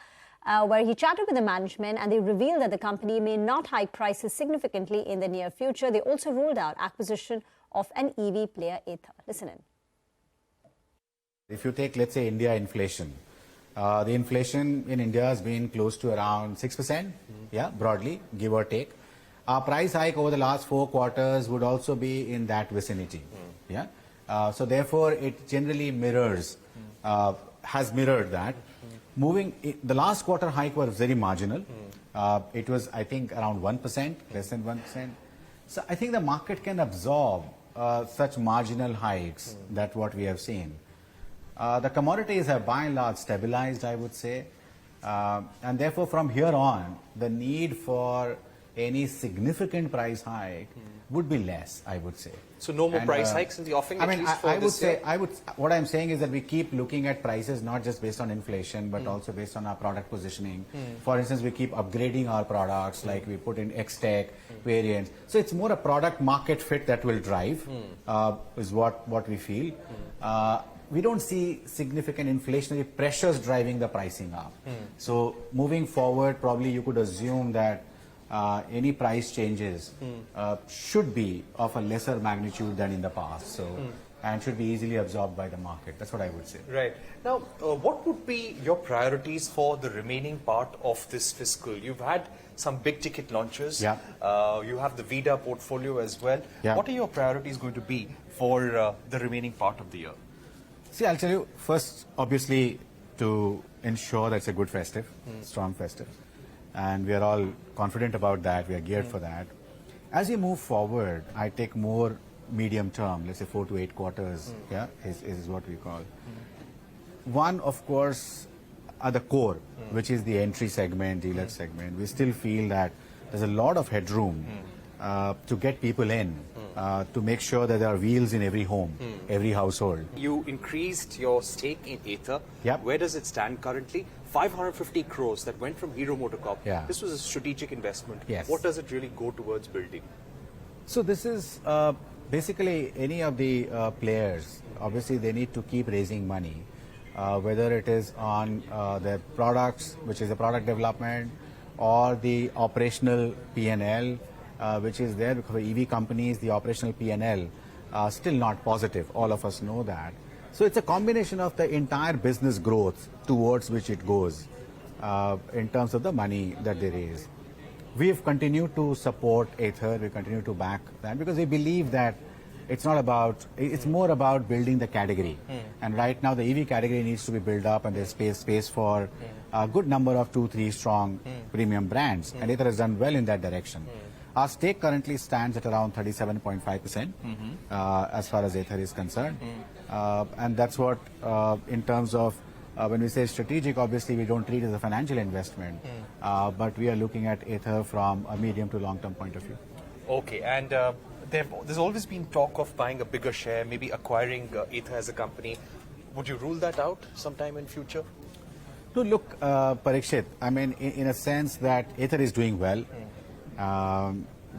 S10: where he chatted with the management, and they revealed that the company may not hike prices significantly in the near future. They also ruled out acquisition of an EV player, Ather. Listen in.
S11: If you take, let's say, India inflation, The inflation in India has been close to around 6%, yeah, broadly, give or take. Our price hike over the last 4 quarters would also be in that vicinity, yeah. So therefore, it generally mirrors, has mirrored that. The last quarter hike was very marginal. It was, I think, around 1%, less than 1%. So I think the market can absorb such marginal hikes that what we have seen. The commodities have by and large stabilized, I would say. And therefore, from here on, the need for any significant price hike would be less, I would say.
S2: So no more price hikes in the offing,
S11: I mean,
S2: at least for
S11: I would
S2: this
S11: say,
S2: year?
S11: what I'm saying is that we keep looking at prices not just based on inflation, but also based on our product positioning. For instance, we keep upgrading our products, like we put in X-Tech variants. So it's more a product market fit that will drive, is what we feel. We don't see significant inflationary pressures driving the pricing up. So moving forward, probably you could assume that any price changes should be of a lesser magnitude than in the past, so and should be easily absorbed by the market. That's what I would say.
S2: Right. Now, what would be your priorities for the remaining part of this fiscal? You've had some big ticket launches.
S11: Yeah.
S2: You have the Vida portfolio as well.
S11: Yeah.
S2: What are your priorities going to be for the remaining part of the year?
S11: See, I'll tell you, first, obviously, to ensure that it's a good festive, strong festive. And we are all confident about that. We are geared for that. As we move forward, I take more medium term, let's say 4 to 8 quarters, yeah, is what we call. One, of course, at the core, which is the entry segment, dealer segment. We still feel that there's a lot of headroom to get people in, to make sure that there are wheels in every home, every household.
S2: You increased your stake in Ather.
S11: Yep.
S2: Where does it stand currently? 550 crores that went from Hero MotoCorp.
S11: Yeah.
S2: This was a strategic investment.
S11: Yes.
S2: What does it really go towards building?
S11: So this is basically any of the players, obviously they need to keep raising money, whether it is on their products, which is the product development, or the operational P&L, which is there because for EV companies, the operational P&L are still not positive. All of us know that. So it's a combination of the entire business growth towards which it goes in terms of the money that they raise. We have continued to support Ather, we continue to back that because we believe that it's not about, it's more about building the category. And right now the EV category needs to be built up and there's space for a good number of 2-3 strong premium brands. And Ather has done well in that direction. Our stake currently stands at around 37.5% as far as Ather is concerned. And that's what, in terms of when we say strategic, obviously we don't treat it as a financial investment, but we are looking at Ather from a medium to long-term point of view.
S2: Okay, and there's always been talk of buying a bigger share, maybe acquiring Ather as a company. Would you rule that out sometime in future?
S11: No, look, Parikshit, I mean, in a sense that Ather is doing well.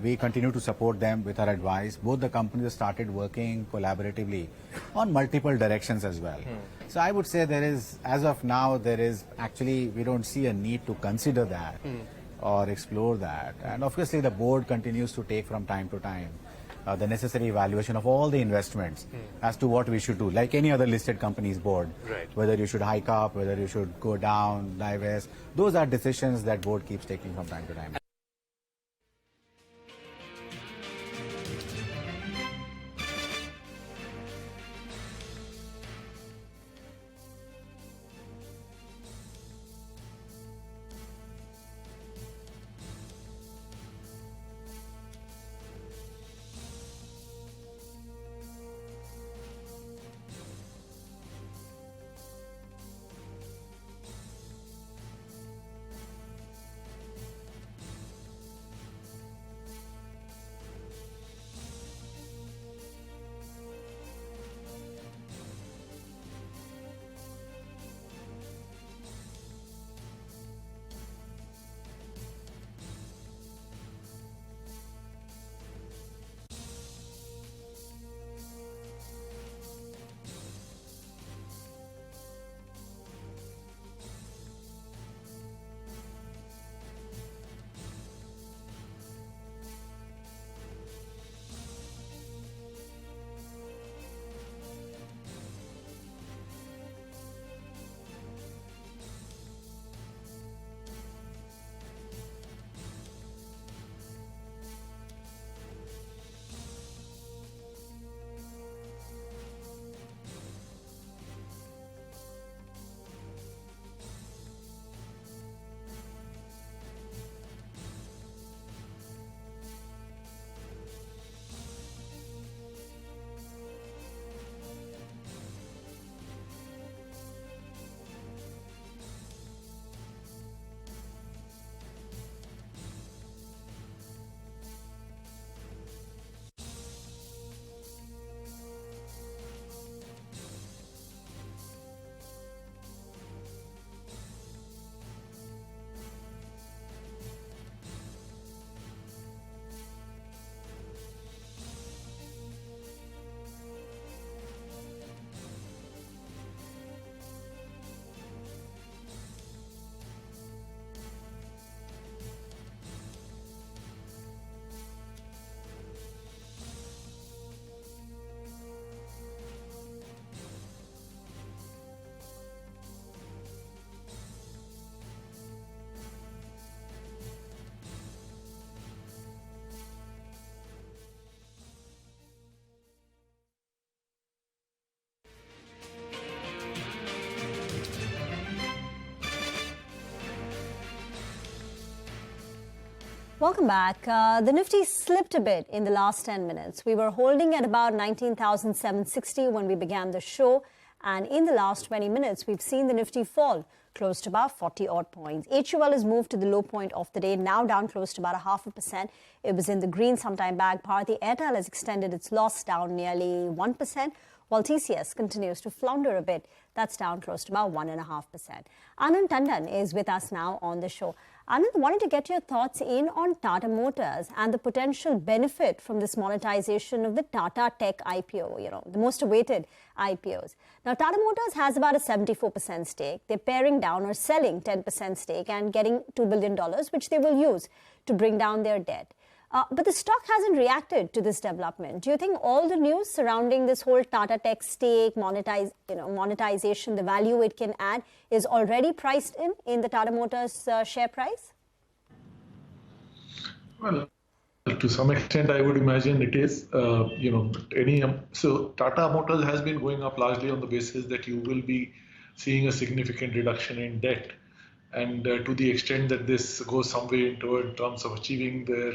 S11: We continue to support them with our advice. Both the companies have started working collaboratively on multiple directions as well. So I would say there is, as of now, there is actually, we don't see a need to consider that or explore that. And obviously the board continues to take from time to time the necessary evaluation of all the investments as to what we should do, like any other listed company's board.
S2: Right.
S11: Whether you should hike up, whether you should go down, divest. Those are decisions that board keeps taking from time to time.
S10: Welcome back. The Nifty slipped a bit in the last 10 minutes. We were holding at about 19,760 when we began the show. And in the last 20 minutes, we've seen the Nifty fall close to about 40 odd points. HUL has moved to the low point of the day, now down close to about 0.5%. It was in the green sometime back. Bharti Airtel has extended its loss down nearly 1%, while TCS continues to flounder a bit. That's down close to about 1.5%. Anand Tandon is with us now on the show. Anand, wanted to get your thoughts in on Tata Motors and the potential benefit from this monetization of the Tata Tech IPO, the most awaited IPOs. Now, Tata Motors has about a 74% stake. They're paring down or selling 10% stake and getting $2 billion, which they will use to bring down their debt. But the stock hasn't reacted to this development. Do you think all the news surrounding this whole Tata Tech stake, monetization, the value it can add, is already priced in the Tata Motors share price?
S4: Well, to some extent, I would imagine it is. So Tata Motors has been going up largely on the basis that you will be seeing a significant reduction in debt. And to the extent that this goes some way in terms of achieving their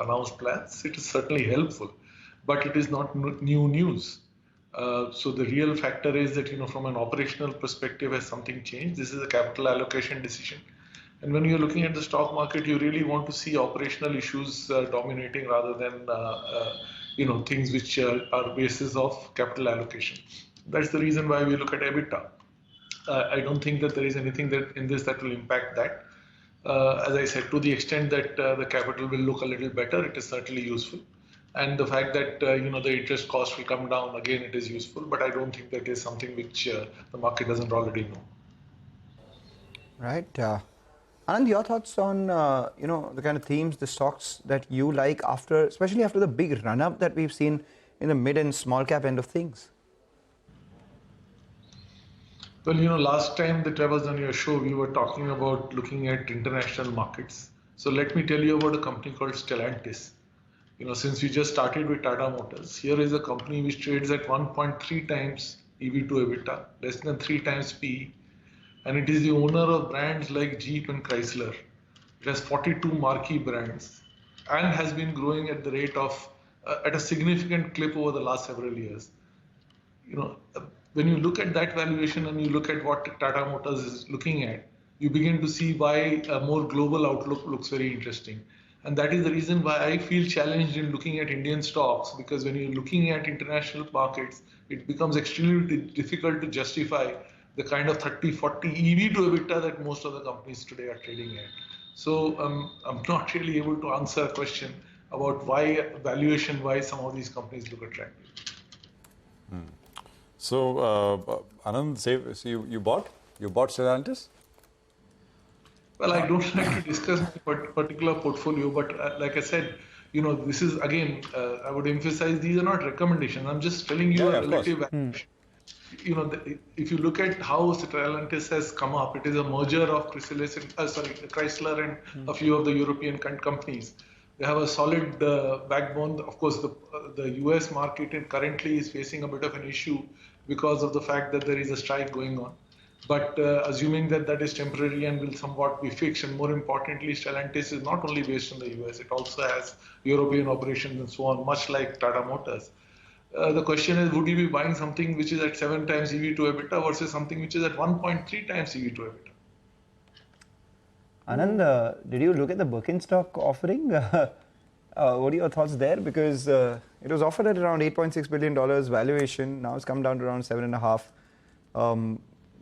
S4: announced plans, it is certainly helpful. But it is not new news. So the real factor is that, from an operational perspective, has something changed? This is a capital allocation decision. And when you're looking at the stock market, you really want to see operational issues dominating rather than, things which are basis of capital allocation. That's the reason why we look at EBITDA. I don't think that there is anything in this that will impact that. As I said, to the extent that the capital will look a little better, it is certainly useful. And the fact that, the interest cost will come down, again, it is useful. But I don't think that is something which the market doesn't already know.
S12: Right. Anand, your thoughts on, the kind of themes, the stocks that you like especially after the big run-up that we've seen in the mid and small cap end of things?
S4: Well, last time that I was on your show, we were talking about looking at international markets. So let me tell you about a company called Stellantis. Since we just started with Tata Motors, here is a company which trades at 1.3 times EV to EBITDA, less than 3 times PE. And it is the owner of brands like Jeep and Chrysler. It has 42 marquee brands and has been growing at the rate of, at a significant clip over the last several years. When you look at that valuation and you look at what Tata Motors is looking at, you begin to see why a more global outlook looks very interesting. And that is the reason why I feel challenged in looking at Indian stocks, because when you're looking at international markets, it becomes extremely difficult to justify the kind of 30, 40 EV to EBITDA that most of the companies today are trading at. So I'm not really able to answer a question about why valuation-wise some of these companies look attractive.
S3: So, Anand, so you bought Stellantis?
S4: Well, I don't like to discuss my particular portfolio, but like I said, this is, again, I would emphasize these are not recommendations. I'm just telling you a relative valuation. If you look at how Stellantis has come up, it is a merger of Chrysler and a few of the European companies. They have a solid backbone. Of course, the US market currently is facing a bit of an issue because of the fact that there is a strike going on. But assuming that is temporary and will somewhat be fixed, and more importantly, Stellantis is not only based in the US, it also has European operations and so on, much like Tata Motors. The question is, would you be buying something which is at 7 times EV to EBITDA versus something which is at 1.3 times EV to EBITDA?
S12: Anand, did you look at the Birkenstock offering? What are your thoughts there? Because it was offered at around $8.6 billion valuation. Now it's come down to around 7.5.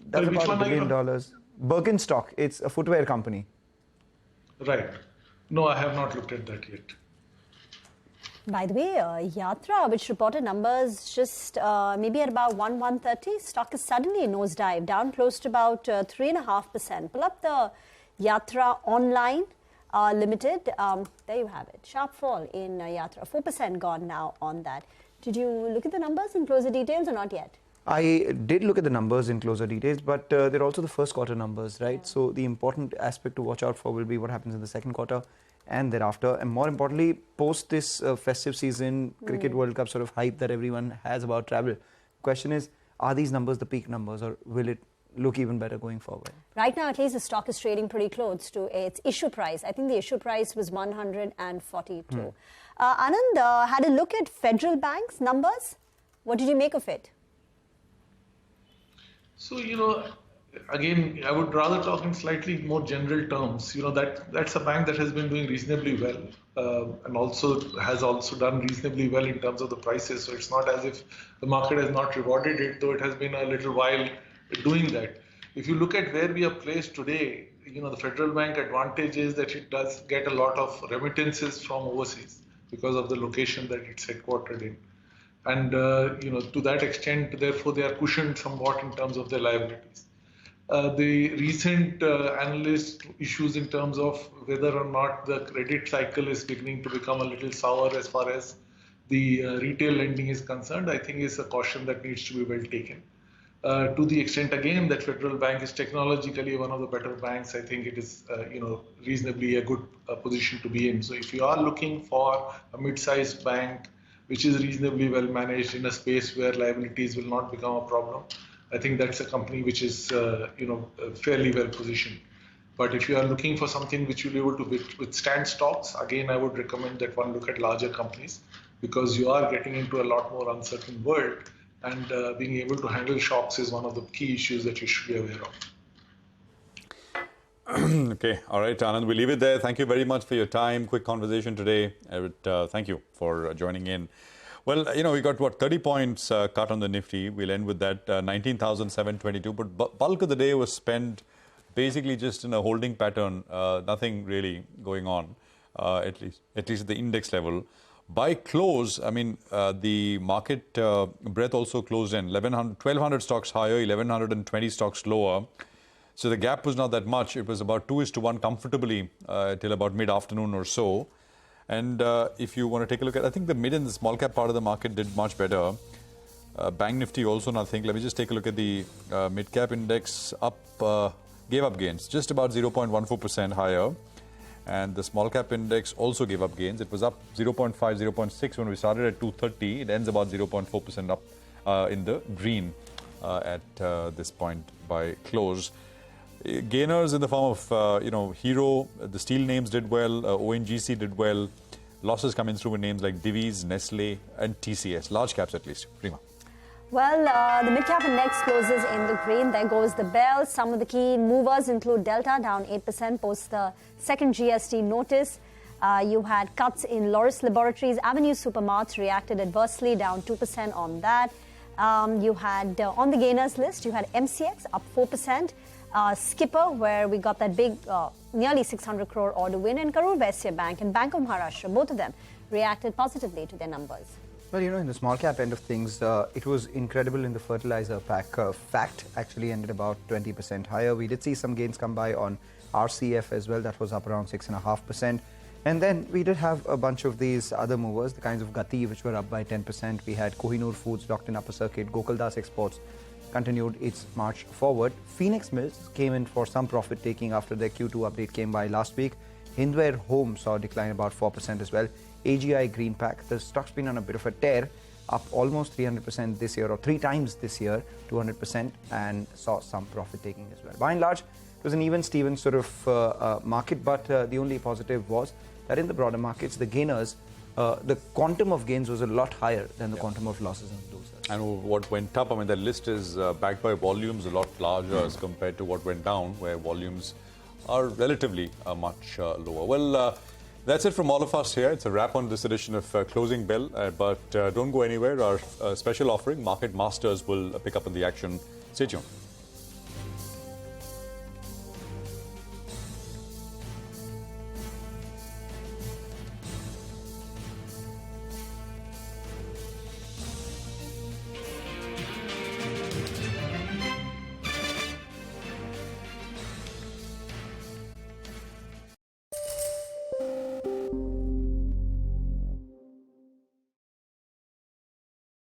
S12: That's about $1 billion. Birkenstock, it's a footwear company.
S4: Right. No, I have not looked at that yet.
S10: By the way, Yatra, which reported numbers just maybe at about 130, stock is suddenly nosedive, down close to about 3.5%. Pull up the Yatra online limited. There you have it. Sharp fall in Yatra. 4% gone now on that. Did you look at the numbers in closer details or not yet?
S12: I did look at the numbers in closer details, but they're also the first quarter numbers, right? Yeah. So the important aspect to watch out for will be what happens in the second quarter and thereafter. And more importantly, post this festive season, Cricket World Cup sort of hype that everyone has about travel. Question is, are these numbers the peak numbers, or will it look even better going forward.
S10: Right now, at least the stock is trading pretty close to its issue price. I think the issue price was 142. Anand, had a look at Federal Bank's numbers. What did you make of it?
S4: So, again, I would rather talk in slightly more general terms. That's a bank that has been doing reasonably well and has also done reasonably well in terms of the prices. So it's not as if the market has not rewarded it, though it has been a little while doing that. If you look at where we are placed today, the Federal Bank advantage is that it does get a lot of remittances from overseas because of the location that it's headquartered in. And, to that extent, therefore, they are cushioned somewhat in terms of their liabilities. The recent analyst issues in terms of whether or not the credit cycle is beginning to become a little sour as far as the retail lending is concerned, I think is a caution that needs to be well taken. To the extent, again, that Federal Bank is technologically one of the better banks, I think it is, reasonably a good position to be in. So if you are looking for a mid-sized bank, which is reasonably well managed in a space where liabilities will not become a problem, I think that's a company which is, fairly well positioned. But if you are looking for something which will be able to withstand stocks, again, I would recommend that one look at larger companies because you are getting into a lot more uncertain world and being able to handle shocks is one of the key issues that you should be aware of.
S3: Okay, all right, Anand, we'll leave it there. Thank you very much for your time. Quick conversation today. Thank you for joining in. Well, we got, 30 points cut on the Nifty. We'll end with that, 19,722. But bulk of the day was spent basically just in a holding pattern. Nothing really going on, at least at the index level. By close, the market breadth also closed in 1,200 stocks higher, 1,120 stocks lower. So the gap was not that much. It was about 2:1 comfortably till about mid-afternoon or so. And if you want to take a look at, I think the mid and the small cap part of the market did much better. Bank Nifty also nothing. Let me just take a look at the mid cap index gave up gains, just about 0.14% higher. And the small cap index also gave up gains. It was up 0.5, 0.6 when we started at 230. It ends about 0.4% up in the green at this point by close. Gainers in the form of, Hero, the steel names did well, ONGC did well. Losses coming through with names like Divis, Nestle and TCS, large caps at least. Prima.
S10: Well, the mid-cap index closes in the green. There goes the bell. Some of the key movers include Delta, down 8% post the second GST notice. You had cuts in Divis Laboratories. Avenue Supermarts reacted adversely, down 2% on that. You had, on the gainers list, you had MCX, up 4%. Skipper, where we got that big, nearly 600 crore order win, and Karur Vysya Bank and Bank of Maharashtra, both of them reacted positively to their numbers.
S12: Well, in the small cap end of things, it was incredible in the fertilizer pack. Fact actually ended about 20% higher. We did see some gains come by on RCF as well. That was up around 6.5%. And then we did have a bunch of these other movers, the kinds of Gati, which were up by 10%. We had Kohinoor Foods, docked in upper circuit, Gokaldas Exports continued its march forward. Phoenix Mills came in for some profit taking after their Q2 update came by last week. Hindware Home saw a decline about 4% as well. AGI Greenpack, the stock's been on a bit of a tear, up almost 300% this year, or 3 times this year, 200%, and saw some profit taking as well. By and large, it was an even Steven sort of market, but the only positive was that in the broader markets, the gainers, the quantum of gains was a lot higher than the quantum of losses and losers.
S3: And what went up, the list is backed by volumes a lot larger as compared to what went down, where volumes are relatively much lower. Well, that's it from all of us here. It's a wrap on this edition of Closing Bell. But don't go anywhere. Our special offering, Market Masters, will pick up on the action. Stay tuned.